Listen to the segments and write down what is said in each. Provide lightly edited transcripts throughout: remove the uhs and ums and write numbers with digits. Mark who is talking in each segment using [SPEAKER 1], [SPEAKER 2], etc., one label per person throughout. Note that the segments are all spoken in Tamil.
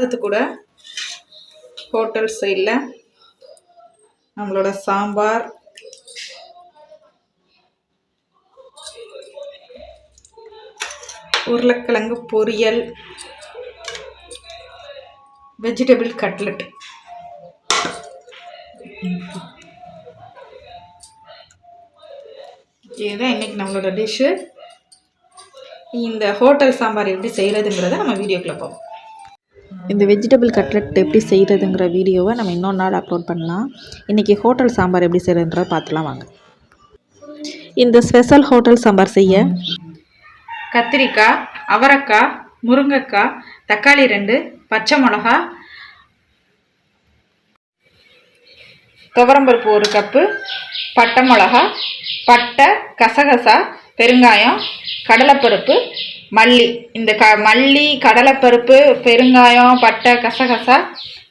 [SPEAKER 1] அது கூட ஹோட்டல் ஸ்டைலில் நம்மளோட சாம்பார், உருளைக்கிழங்கு பொரியல், வெஜிடபிள் கட்லெட். இதுதான் இன்றைக்கி நம்மளோட டிஷ்ஷு. இந்த ஹோட்டல் சாம்பார் எப்படி செய்கிறதுங்கிறத நம்ம வீடியோக்குள்ளே போவோம்.
[SPEAKER 2] இந்த வெஜிடபிள் கட்லெட் எப்படி செய்கிறதுங்கிற வீடியோவை நம்ம இன்னொரு நாள் அப்லோட் பண்ணலாம். இன்றைக்கி ஹோட்டல் சாம்பார் எப்படி செய்கிறதுன்றதை பார்த்துலாம் வாங்க. இந்த ஸ்பெஷல் ஹோட்டல் சாம்பார் செய்ய
[SPEAKER 1] கத்திரிக்காய், அவரைக்காய், முருங்கைக்காய், தக்காளி 2, பச்சை மிளகா, துவரம்பருப்பு 1 கப்பு, பட்டை மிளகா, பட்டை, கசகசா, பெருங்காயம், கடலைப்பருப்பு, மல்லி. இந்த மல்லி, கடலைப்பருப்பு, பெருங்காயம், பட்டை, கசகசா,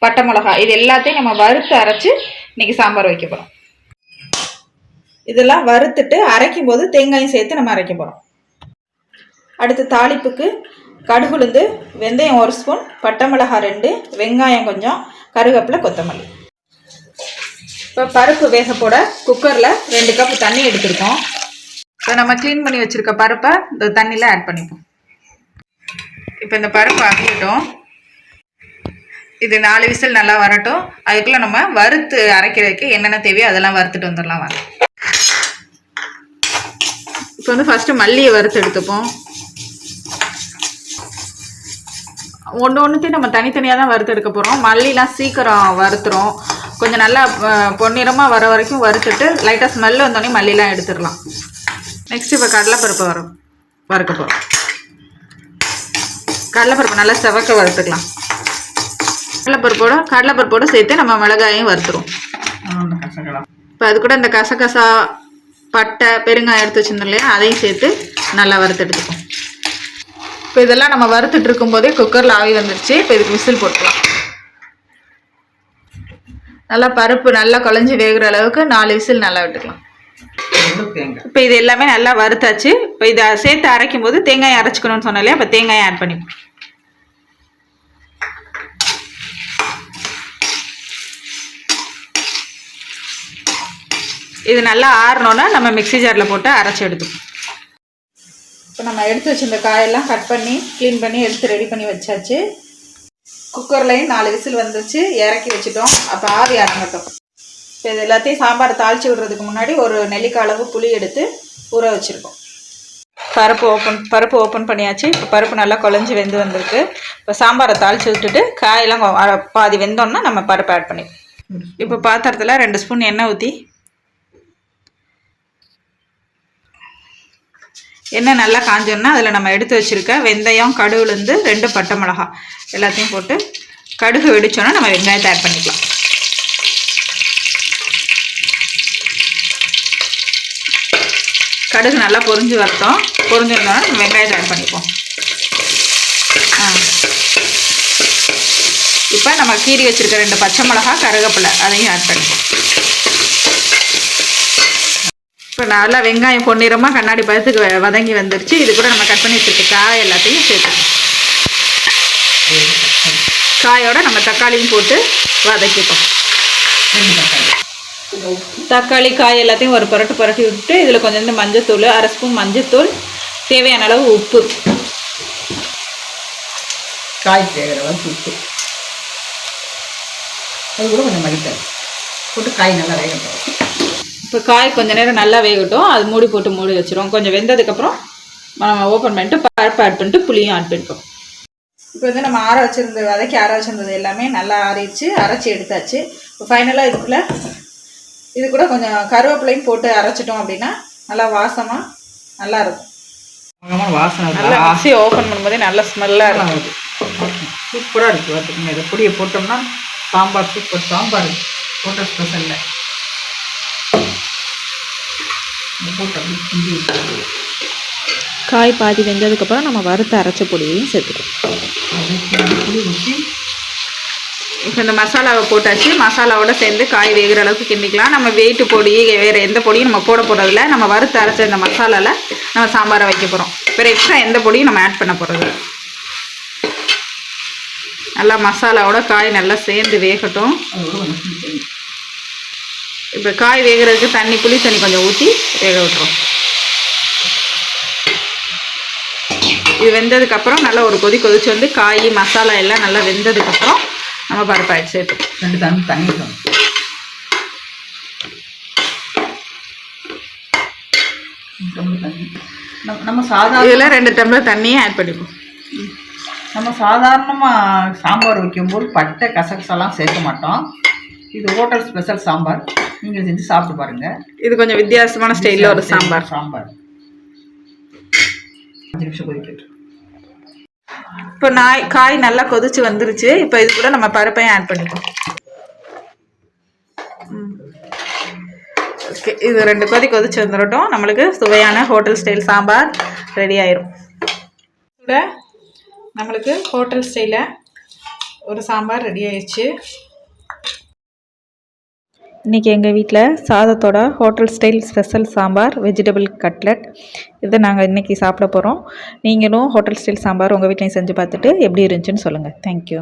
[SPEAKER 1] பட்டை மிளகா இது எல்லாத்தையும் நம்ம வறுத்து அரைச்சி இன்றைக்கி சாம்பார் வைக்க போகிறோம். இதெல்லாம் வறுத்துட்டு அரைக்கும் போது தேங்காயும் சேர்த்து நம்ம அரைக்க போகிறோம். அடுத்து தாளிப்புக்கு கடுகு, உளுந்து, வெந்தயம் 1 ஸ்பூன், பட்டை மிளகா 2, வெங்காயம் கொஞ்சம், கருவேப்பிலை, கொத்தமல்லி. இப்போ பருப்பு வேக போட குக்கரில் 2 கப் தண்ணி எடுத்துருக்கோம். இப்போ நம்ம க்ளீன் பண்ணி வச்சுருக்க பருப்பை இந்த தண்ணியில் ஆட் பண்ணிப்போம். இப்போ இந்த பருப்பு அவியட்டும். இது 4 விசில் நல்லா வரட்டும். அதுக்குள்ளே நம்ம வறுத்து அரைக்கிறதுக்கு என்னென்ன தேவையோ அதெல்லாம் வறுத்துட்டு வந்துடலாம் வாங்க. இப்போ வந்து ஃபஸ்ட்டு மல்லியை வறுத்து எடுத்துப்போம். ஒன்றுத்தையும் நம்ம தனித்தனியாக தான் வறுத்து எடுக்க போகிறோம். மல்லிலாம் சீக்கிரம் வறுத்துரும். கொஞ்சம் நல்லா பொன்னிறமாக வர வரைக்கும் வறுத்துட்டு லைட்டாக ஸ்மெல் வந்தோடனே மல்லிலாம் எடுத்துடலாம். நெக்ஸ்ட் இப்போ கடலைப்பருப்பை வறுக்க போகிறோம். கடலைப்பருப்பு நல்லா செவக்க வறுத்துக்கலாம். கடலைப்பருப்போடு சேர்த்து நம்ம மிளகாயும் வறுத்துருவோம். இப்போ அது கூட இந்த கசகசா, பட்டை, பெருங்காயம் எடுத்து வச்சுருந்தோம் இல்லையா, அதையும் சேர்த்து நல்லா வறுத்து எடுத்துப்போம். இப்போ இதெல்லாம் நம்ம வறுத்துட்டு இருக்கும்போதே குக்கரில் ஆவி வந்துடுச்சு. இப்போ இதுக்கு விசில் போட்டுக்கலாம். நல்லா பருப்பு நல்லா குழஞ்சி வேகிற அளவுக்கு 4 விசில் நல்லா விட்டுக்கலாம். இப்போ இது எல்லாமே நல்லா வறுத்தாச்சு. இப்போ இதை சேர்த்து அரைக்கும் போது தேங்காயை அரைச்சிக்கணும்னு சொன்னாலே இப்போ தேங்காயை ஆட் பண்ணிப்போம். இது நல்லா ஆறணுன்னா நம்ம மிக்ஸி ஜாரில் போட்டு அரைச்சி எடுத்துப்போம். இப்போ நம்ம எடுத்து வச்சிருந்த காயெல்லாம் கட் பண்ணி க்ளீன் பண்ணி எடுத்து ரெடி பண்ணி வச்சாச்சு. குக்கர்லையும் 4 விசில் வந்துச்சு, இறக்கி வச்சுட்டோம். அப்போ ஆவி அடங்கட்டும். இப்போ இது எல்லாத்தையும் சாம்பார் தாளித்து விடுறதுக்கு முன்னாடி ஒரு நெல்லிக்காய் அளவு புளி எடுத்து ஊற வச்சுருக்கோம். பருப்பு ஓப்பன் பண்ணியாச்சு. இப்போ பருப்பு நல்லா குழஞ்சி வெந்து வந்திருக்கு. இப்போ சாம்பாரை தாளித்து விட்டுட்டு காயெல்லாம் பாதி வெந்தோன்னா நம்ம பருப்பு ஆட் பண்ணிப்போம். இப்போ பாத்திரத்தில் 2 ஸ்பூன் எண்ணெய் ஊற்றி எண்ணெய் நல்லா காஞ்சோன்னா அதில் நம்ம எடுத்து வச்சுருக்க வெந்தயம், கடுகு, உளுந்து, 2 பட்டை மிளகா எல்லாத்தையும் போட்டு கடுகு வெடிச்சோன்னா நம்ம வெங்காயத்தை ஆட் பண்ணிக்கலாம். கடுகு நல்லா பொரிஞ்சிருந்தோன்னா நம்ம வெங்காயத்தை ஆட் பண்ணிப்போம். இப்போ நம்ம கீறி வச்சுருக்க 2 பச்சை மிளகா, கருவேப்பிலை அதையும் ஆட் பண்ணிப்போம். இப்போ நல்லா வெங்காயம் பொன்னிறமாக கண்ணாடி பழத்துக்கு வதங்கி வந்துருச்சு. இது கூட நம்ம கட் பண்ணி வச்சுருக்க காய் எல்லாத்தையும் சேர்த்துக்கணும். காயோட நம்ம தக்காளியும் போட்டு வதக்கிப்போம். தக்காளி, காய் எல்லாத்தையும் ஒரு புரட்டி விட்டுட்டு இதில் கொஞ்சம் மஞ்சத்தூள், 1/2 ஸ்பூன் மஞ்சத்தூள், தேவையான அளவு உப்பு,
[SPEAKER 3] காய் தேவையான அளவுக்கு உப்பு, அது கூட கொஞ்சம் மல்லித்தூள் போட்டு காய் நல்லா வேகட்டும்.
[SPEAKER 1] இப்போ காய் கொஞ்சம் நேரம் நல்லா வேகட்டும். அது மூடி வச்சுருவோம். கொஞ்சம் வெந்ததுக்கப்புறம் நம்ம ஓப்பன் பண்ணிட்டு பருப்பு ஆட் பண்ணிட்டு புளியும் ஆட் பண்ணிப்போம். இப்போ வந்து நம்ம ஆற வச்சுருந்தது எல்லாமே நல்லா ஆறிடுச்சு, அரைச்சி எடுத்தாச்சு. இப்போ ஃபைனலாக இது கூட கொஞ்சம் கருவேப்பிலையும் போட்டு அரைச்சிட்டோம் அப்படின்னா நல்லா வாசமாக நல்லா இருக்கும்.
[SPEAKER 3] வாசனை
[SPEAKER 1] நல்லா மிக்ஸி ஓப்பன் பண்ணும்போதே நல்ல ஸ்மெல்லாக இருக்கும்.
[SPEAKER 3] சூப்பராக இருக்குது. பார்த்துக்கோங்க, இதை பொடியை போட்டோம்னா சாம்பார் சூப்பர். சாம்பார் ஹோட்டல் ஸ்பெஷலில்
[SPEAKER 2] காய் பாதி வெந்ததுக்கப்புறம் நம்ம வறுத்து அரைச்ச பொடியையும் சேர்த்துக்கலாம்.
[SPEAKER 1] இப்போ இந்த மசாலாவை போட்டாச்சு. மசாலாவோட சேர்ந்து காய் வேகிற அளவுக்கு கிண்டிக்கலாம். நம்ம வெயிட்டு பொடி வேறு எந்த பொடியும் நம்ம போட போகிறதில்ல. நம்ம வறுத்து அரைச்ச இந்த மசாலாவில் நம்ம சாம்பாரை வைக்க போகிறோம். வேறு எக்ஸ்ட்ரா எந்த பொடியும் நம்ம ஆட் பண்ண போகிறது. நல்லா மசாலாவோட காய் நல்லா சேர்ந்து வேகட்டும். இப்போ காய் வேகிறதுக்கு தண்ணி புளி தண்ணி கொஞ்சம் ஊற்றி வேக விட்டுரும். இது வெந்ததுக்கப்புறம் நல்லா ஒரு கொதிச்சு வந்து காய் மசாலா எல்லாம் நல்லா வெந்ததுக்கப்புறம் நம்ம பருப்பாய் சேர்த்துக்கணும்.
[SPEAKER 3] 2 டம்ளர் தண்ணி ஊற்றணும். நம்ம சாதாரண
[SPEAKER 1] இதில் 2 டம்ளர் தண்ணியை ஆட் பண்ணிப்போம்.
[SPEAKER 3] நம்ம சாதாரணமாக சாம்பார் வைக்கும்போது பட்டை கசகசெல்லாம் சேர்க்க மாட்டோம். இது ஹோட்டல் ஸ்பெஷல் சாம்பார். நீங்கள் செஞ்சு சாப்பிட்டு பாருங்கள்.
[SPEAKER 1] இது கொஞ்சம் வித்தியாசமான ஸ்டைலில் ஒரு சாம்பார்.
[SPEAKER 3] 5 நிமிஷம் கொதிக்கட்டும்.
[SPEAKER 1] இப்போ காய் நல்லா கொதிச்சு வந்துருச்சு. இப்போ இது கூட நம்ம பருப்பையும் ஆட் பண்ணிப்போம். ஓகே, இது 2 கொதிச்சு வந்துடட்டும். நம்மளுக்கு சுவையான ஹோட்டல் ஸ்டைல் சாம்பார் ரெடி ஆயிரும். கூட நம்மளுக்கு ஹோட்டல் ஸ்டைலில் ஒரு சாம்பார் ரெடி ஆயிடுச்சு.
[SPEAKER 2] இன்றைக்கி எங்கள் வீட்டில் சாதத்தோட hotel style special sambar vegetable cutlet இதை நாங்கள் இன்றைக்கி சாப்பிட போகிறோம். நீங்களும் ஹோட்டல் ஸ்டைல் சாம்பார் உங்கள் வீட்லையும் செஞ்சு பார்த்துட்டு எப்படி இருந்துச்சுன்னு சொல்லுங்கள். தேங்க்யூ.